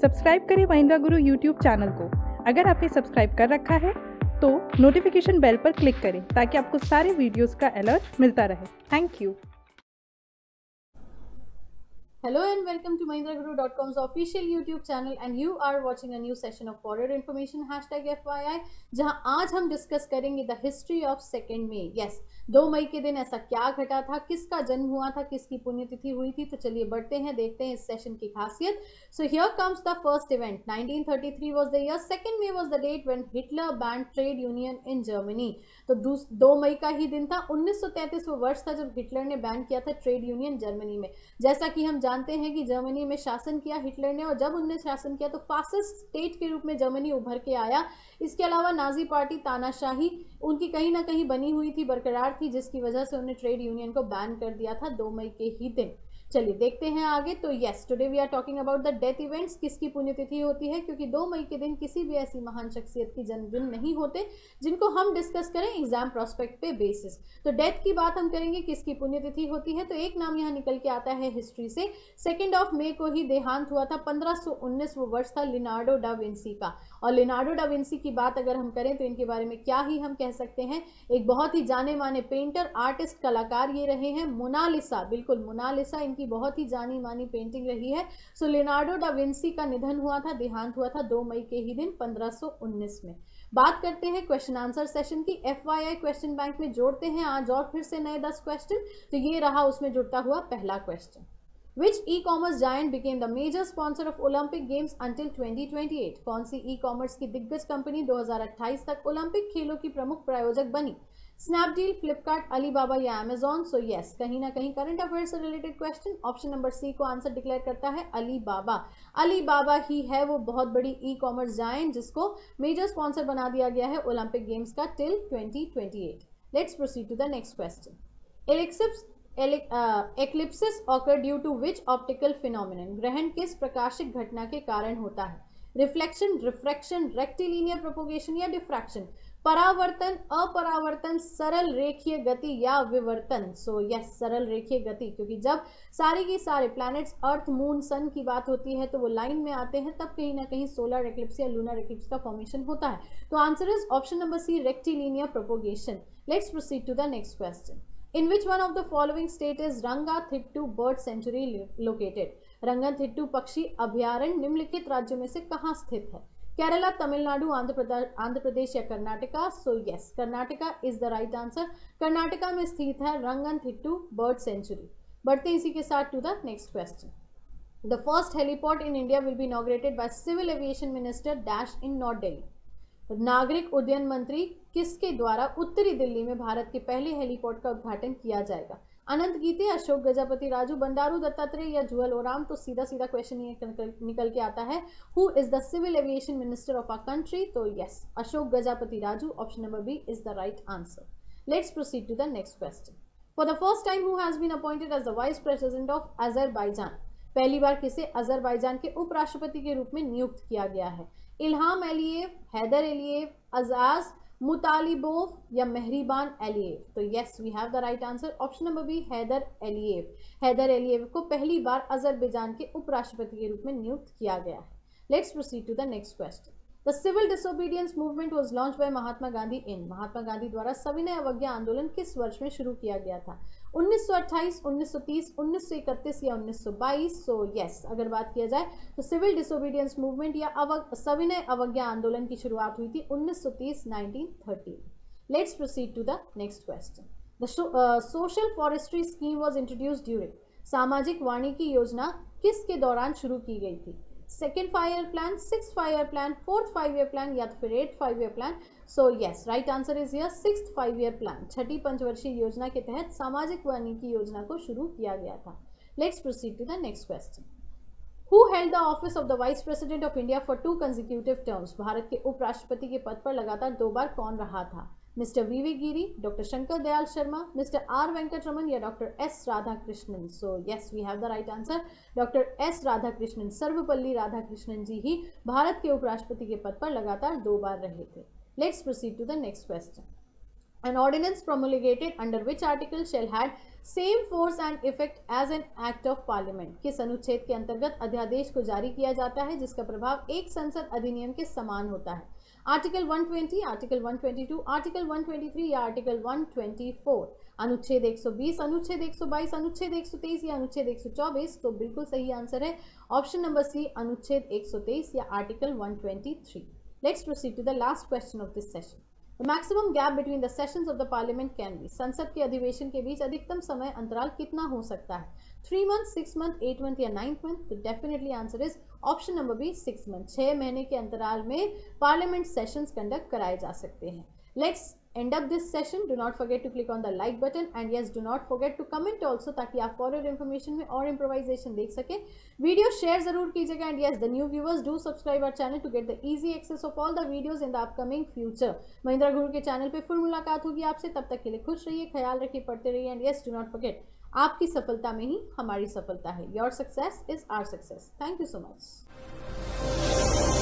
Subscribe करें महिंद्रा गुरु YouTube channel को। अगर आपने सब्सक्राइब कर रखा है तो नोटिफिकेशन बेल पर क्लिक करें ताकि आपको सारे वीडियोस का अलर्ट मिलता रहे। Thank you. Hello and welcome to MahindraGuru.com's official YouTube channel and you are watching a new session of For Your Information #FYI, जहां आज हम डिस्कस करेंगे द हिस्ट्री ऑफ 2 मई। यस, 2 मई के दिन ऐसा क्या घटा था, किसका जन्म हुआ था, किसकी पुण्यतिथि हुई थी। तो चलिए बढ़ते हैं, देखते हैं इस सेशन की खासियत। So here comes the first event. 1933 was the year. 2 May was the date when Hitler banned trade union in Germany. तो 2 मई का ही दिन था। 1933 वो वर्ष था जब हिटलर ने बैन किया था ट्रेड यूनियन जर्मनी में। जैसा कि हम जानते हैं कि जर्मनी में शासन किया हिटलर ने, और जब उन्होंने शासन किया तो फासिस्ट स्टेट के रूप में जर्मनी उभर के आया। इसके अलावा नाजी पार्टी, तानाशाही उनकी कहीं ना कहीं बनी हुई थी, बरकरार थी, जिसकी वजह से उन्होंने ट्रेड यूनियन को बैन कर दिया था 2 मई के ही दिन। चलिए देखते हैं आगे। तो yes, today we are talking about the death events. किसकी पुण्यतिथि होती है, क्योंकि 2 मई के दिन किसी भी ऐसी महान शख्सियत की जन्मदिन नहीं होते जिनको हम डिस्कस करें एग्जाम प्रोस्पेक्ट पे बेसिस। तो डेथ की बात हम करेंगे, किसकी पुण्यतिथि होती है। तो एक नाम यहाँ निकल के आता है हिस्ट्री से। 2 मई को ही देहांत हुआ था। 1519 वो वर्ष था लियोनार्डो डा विंसी का। और लियोनार्डो डा विंसी की बात अगर हम करें तो इनके बारे में क्या ही हम कह सकते हैं, एक बहुत ही जाने माने पेंटर, आर्टिस्ट, कलाकार ये रहे हैं। मोनालिसा, बिल्कुल मोनालिसा इनकी बहुत ही जानी मानी पेंटिंग रही है। सो लियोनार्डो डा विंसी का निधन हुआ था, देहांत हुआ था 2 मई के ही दिन 1519 में। बात करते हैं क्वेश्चन आंसर सेशन की। FYI क्वेश्चन बैंक में जोड़ते हैं आज और फिर से नए 10 क्वेश्चन। तो ये रहा उसमें जुड़ता हुआ पहला question. Which e-commerce giant became the major sponsor of Olympic Games until 2028? कौन सी ई-कॉमर्स की दिग्गज कंपनी 2028 तक ओलंपिक खेलों की प्रमुख प्रायोजक बनी? स्नैपडील, फ्लिपकार्ट, अलीबाबा या अमेजॉन? सो यस, कहीं ना कहीं करंट अफेयर से related question. Option number C को आंसर डिक्लेयर करता है अलीबाबा। अलीबाबा ही है वो बहुत बड़ी ई-कॉमर्स जायंट जिसको मेजर स्पॉन्सर बना दिया गया है ओलंपिक गेम्स का till 2028। Let's proceed to the next question. Eclipses occur due to which optical phenomenon? ग्रहण किस प्रकाशिक घटना के कारण होता है? रिफ्लेक्शन, रिफ्रैक्शन, रेक्टिलिनियर प्रोपोगेशन या डिफ्रैक्शन? परावर्तन, अपरावर्तन, सरल रेखीय गति या विवर्तन? सो यस, सरल रेखीय गति, क्योंकि जब सारी की सारे प्लैनेट्स अर्थ, मून, सन की बात होती है तो वो लाइन में आते हैं, तब कहीं ना कहीं सोलर एक्लिप्स या लूनर एक्लिप्स का फॉर्मेशन होता है। तो answer is option number C, rectilinear propagation. Let's proceed to the next question. In which one of the following state is Rangathittu Bird Sanctuary located? रंगनथिट्टू पक्षी अभयारण्य निम्नलिखित राज्यों में से कहाँ स्थित है? केरला, तमिलनाडु, आंध्र प्रदेश या Karnataka? So yes, Karnataka is the right answer. Karnataka में स्थित है रंगनथिट्टू बर्ड सेंचुरी। बढ़ते इसी के साथ to the next question. The first heliport in India will be inaugurated by civil aviation minister dash in north Delhi. नागरिक उड्डयन मंत्री किसके द्वारा उत्तरी दिल्ली में भारत के पहले हेलीपोर्ट का उद्घाटन किया जाएगा? अनंत गीते, अशोक गजपति राजू, बंडारू दत्तात्रेय या जुअल ओराम? तो सीधा सीधा क्वेश्चन ये निकल के आता है, who is the civil aviation minister of our country? तो yes, Ashok Gajapati Raju. Option number B is the right answer. Let's proceed to the next question. For the first time who has been appointed as the vice president of Azerbaijan? पहली बार किसे Azerbaijan के उपराष्ट्रपति के रूप में नियुक्त किया गया है? इल्हाम एलियेव, हैदर एलियेव, अजाज मुतालिबोव या मेहरीबान एलियेव? तो yes, we have the right answer. Option number B, Heydar Aliyev. Heydar Aliyev को पहली बार अजरबैजान के उपराष्ट्रपति के रूप में नियुक्त किया गया है। Let's proceed to the next question. The civil disobedience movement was launched by Mahatma Gandhi in? Mahatma Gandhi द्वारा सविनय अवज्ञा आंदोलन किस वर्ष में शुरू किया गया था? 1928, 1930, 1931 या 1922? सो यस, अगर बात किया जाए तो सिविल डिसोबीडियंस मूवमेंट या सविनय अवज्ञा आंदोलन की शुरुआत हुई थी 1930, 1930। Let's proceed to the next question. The social forestry scheme was introduced during? सामाजिक वानिकी योजना किसके दौरान शुरू की गई थी? 2nd 5-year plan, 6th 5-year plan, 4th 5-year plan या फिर 8th 5-year plan? So yes, right answer is here 6th 5-year plan. छठी पंचवर्षीय योजना के तहत सामाजिक वानिकी योजना को शुरू किया गया था। Let's proceed to the next question. Who held the office of the vice president of India for 2 consecutive terms? Bharat के उपराष्ट्रपति के पद पर लगातार 2 बार कौन रहा था? Mister V Giri, doctor Shankar Dayal Sharma, mister R Venkataraman या doctor S Radhakrishnan? So yes, we have the right answer. Doctor S Radhakrishnan, Sarvepalli Radhakrishnan ji ही भारत के उपराष्ट्रपति के पद पर लगातार 2 बार रहे थे। Let's proceed to the next question. An ordinance promulgated under which article shall had same force and effect as an act of parliament. किस अनुच्छेद के अंतर्गत अध्यादेश को जारी किया जाता है जिसका प्रभाव एक संसद अधिनियम के समान होता है? आर्टिकल 120, आर्टिकल 122, आर्टिकल 123 या आर्टिकल 124? अनुच्छेद 120, अनुच्छेद 122, अनुच्छेद 123 या अनुच्छेद 124? तो बिल्कुल सही आंसर है ऑप्शन नंबर सी, अनुच्छेद 123 या article 123. Let's proceed to the last question of this session. The maximum gap between the sessions of the parliament can be. संसद के अधिवेशन के बीच अधिकतम समय अंतराल कितना हो सकता है? 3 months, 6 months, 8 months या 9 months? तो definitely answer is option number B, 6 months. 6 महीने के अंतराल में पार्लियामेंट सेशंस कंडक्ट कराए जा सकते हैं. Let's end up this session. Do not forget to click on the like button and yes, do not forget to comment also ताकि आप for your information में और improvisation देख सकें. वीडियो शेयर जरूर कीजिएगा and yes, the new viewers do subscribe our channel to get the easy access of all the videos in the upcoming future. Mahindra गुरु के channel पे फिर मुलाकात होगी आपसे. तब तक के लिए खुश रहिए, ख्याल रखिए, पढ़ते रहिए and yes, do not forget आपकी सफलता में ही हमारी सफलता है. Your success is our success. Thank you so much.